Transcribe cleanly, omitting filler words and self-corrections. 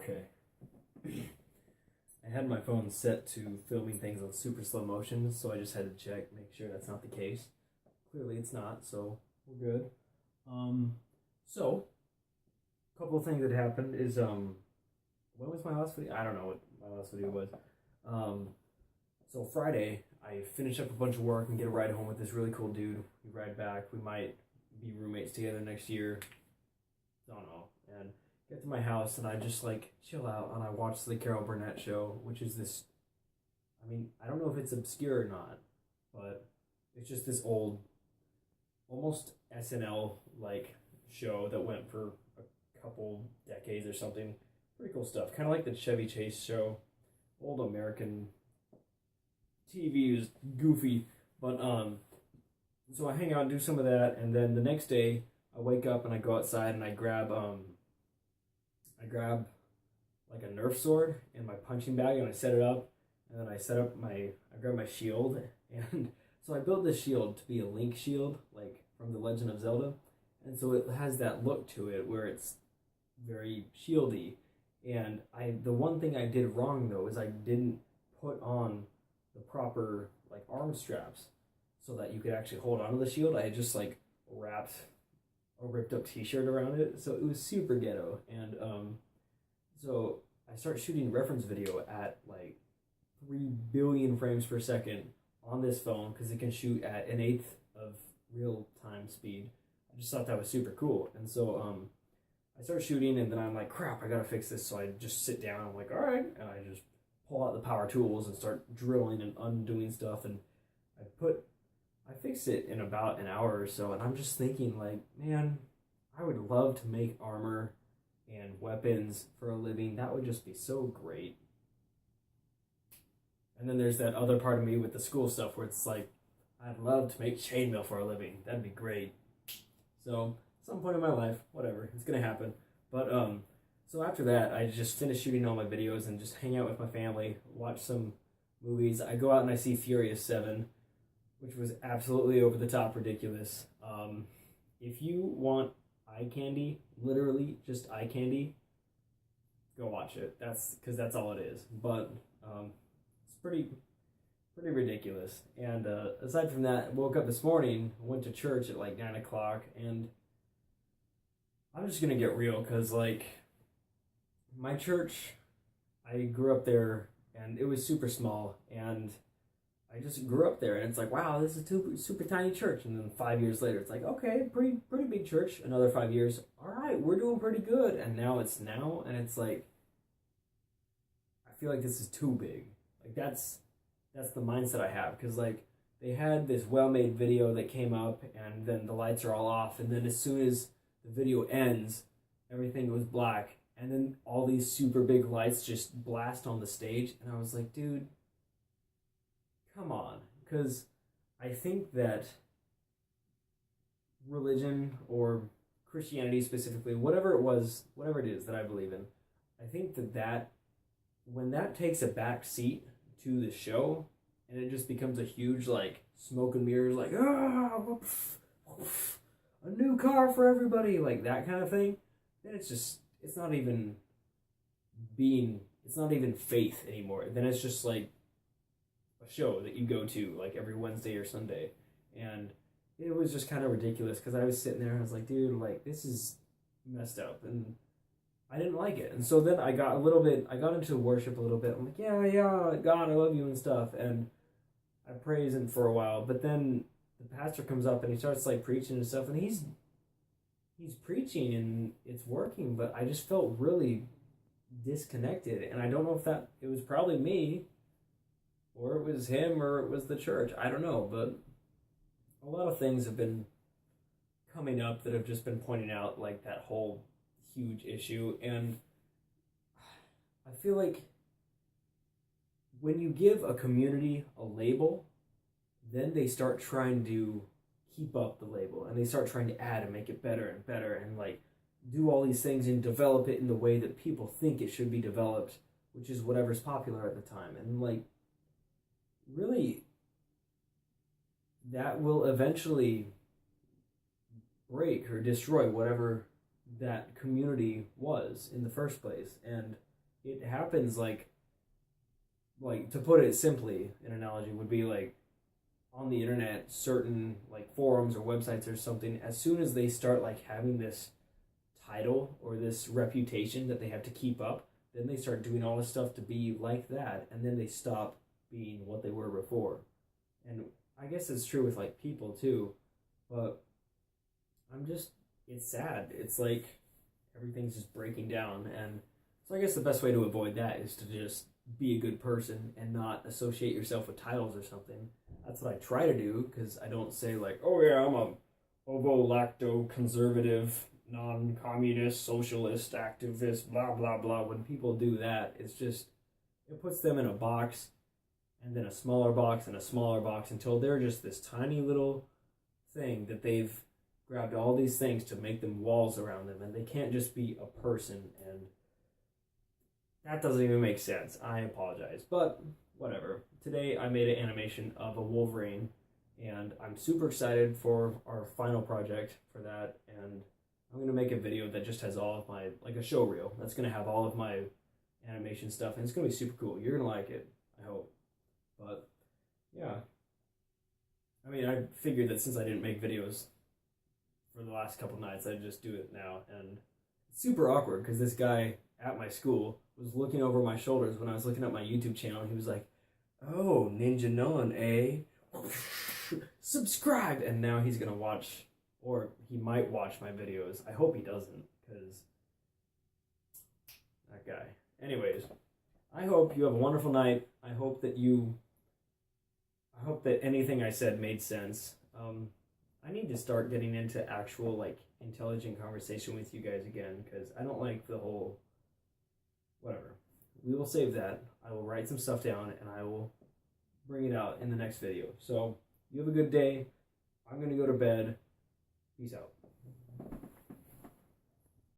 Okay. I had my phone set to filming things on super slow motion, so I just had to check, make sure that's not the case. Clearly it's not, so we're good. Um, so, a couple of things that happened is, when was my last video? I don't know what my last video was. Um, so Friday, I finished up a bunch of work and get a ride home with this really cool dude. We ride back. We might be roommates together next year. Don't know. And get to my house and I just like chill out and I watch the Carol Burnett show, which is this. I mean, I don't know if it's obscure or not, but it's just this old, almost SNL like show that went for a couple decades or something. Pretty cool stuff. Kind of like the Chevy Chase show. Old American TV is goofy, but so I hang out and do some of that, and then the next day I wake up and I go outside and I grab like a Nerf sword in my punching bag and I set it up, and then I grab my shield, and so I built this shield to be a Link shield, like from The Legend of Zelda, and so it has that look to it where it's very shieldy. And the one thing I did wrong though is I didn't put on the proper like arm straps so that you could actually hold onto the shield. I had just like wrapped a ripped up t-shirt around it, so it was super ghetto. And so I start shooting reference video at like 3 billion frames per second on this phone because it can shoot at an eighth of real time speed. I just thought that was super cool, and so I start shooting, and then I'm like, crap, I gotta fix this. So I just sit down. I'm like, all right, and I just pull out the power tools and start drilling and undoing stuff. And I fixed it in about an hour or so. And I'm just thinking, like, man, I would love to make armor and weapons for a living. That would just be so great. And then there's that other part of me with the school stuff where it's like, I'd love to make chainmail for a living. That'd be great. So some point in my life, whatever, it's gonna happen. But so after that, I just finish shooting all my videos and just hang out with my family, watch some movies. I go out and I see Furious 7, which was absolutely over the top ridiculous. If you want eye candy, literally just eye candy, go watch it. That's all it is. But it's pretty ridiculous. And aside from that, I woke up this morning, went to church at like 9 o'clock, and I'm just gonna get real, because like my church, I grew up there and it was super small, and I just grew up there, and it's like, wow, this is a super tiny church. And then 5 years later, it's like, okay, pretty big church. Another 5 years, all right, we're doing pretty good. And now, and it's like, I feel like this is too big. Like that's the mindset I have, because like they had this well-made video that came up, and then the lights are all off, and then as soon as the video ends, everything goes black, and then all these super big lights just blast on the stage, and I was like, dude, come on. Because I think that religion, or Christianity specifically, whatever it is that I believe in, I think that when that takes a back seat to the show, and it just becomes a huge like smoke and mirrors, like a new car for everybody, like that kind of thing, then it's not even faith anymore. Then it's just like a show that you go to like every Wednesday or Sunday. And it was just kind of ridiculous, because I was sitting there and I was like, dude, like this is messed up, and I didn't like it. And so then I got into worship a little bit. I'm like, yeah, God, I love you and stuff, and I praise him for a while. But then the pastor comes up and he starts like preaching and stuff, and he's preaching and it's working, but I just felt really disconnected. And I don't know if it was probably me, or it was him, or it was the church. I don't know, but a lot of things have been coming up that have just been pointing out like that whole huge issue. And I feel like when you give a community a label, then they start trying to keep up the label, and they start trying to add and make it better and better, and like do all these things and develop it in the way that people think it should be developed, which is whatever's popular at the time. And like really, that will eventually break or destroy whatever that community was in the first place. And it happens like to put it simply, an analogy would be like on the internet, certain like forums or websites or something, as soon as they start like having this title or this reputation that they have to keep up, then they start doing all this stuff to be like that, and then they stop being what they were before. And I guess it's true with like people too, but it's sad. It's like everything's just breaking down, and so I guess the best way to avoid that is to just be a good person and not associate yourself with titles or something. That's what I try to do, because I don't say like, oh yeah, I'm a ovo-lacto conservative, non-communist, socialist, activist, blah blah blah. When people do that, it puts them in a box, and then a smaller box and a smaller box, until they're just this tiny little thing that they've grabbed all these things to make them walls around them, and they can't just be a person. And that doesn't even make sense. I apologize, but whatever. Today I made an animation of a Wolverine, and I'm super excited for our final project for that. And I'm gonna make a video that just has all of my, like a show reel that's gonna have all of my animation stuff, and it's gonna be super cool. You're gonna like it, I hope. But yeah, I mean, I figured that since I didn't make videos for the last couple nights, I'd just do it now. And it's super awkward because this guy at my school was looking over my shoulders when I was looking at my YouTube channel. He was like, oh, Ninja Nuln, eh? Subscribe! And now he's gonna watch, or he might watch my videos. I hope he doesn't, because that guy. Anyways, I hope you have a wonderful night. I hope that anything I said made sense. I need to start getting into actual, like, intelligent conversation with you guys again, because I don't like the whole, whatever. We will save that. I will write some stuff down, and I will bring it out in the next video. So, you have a good day. I'm going to go to bed. Peace out.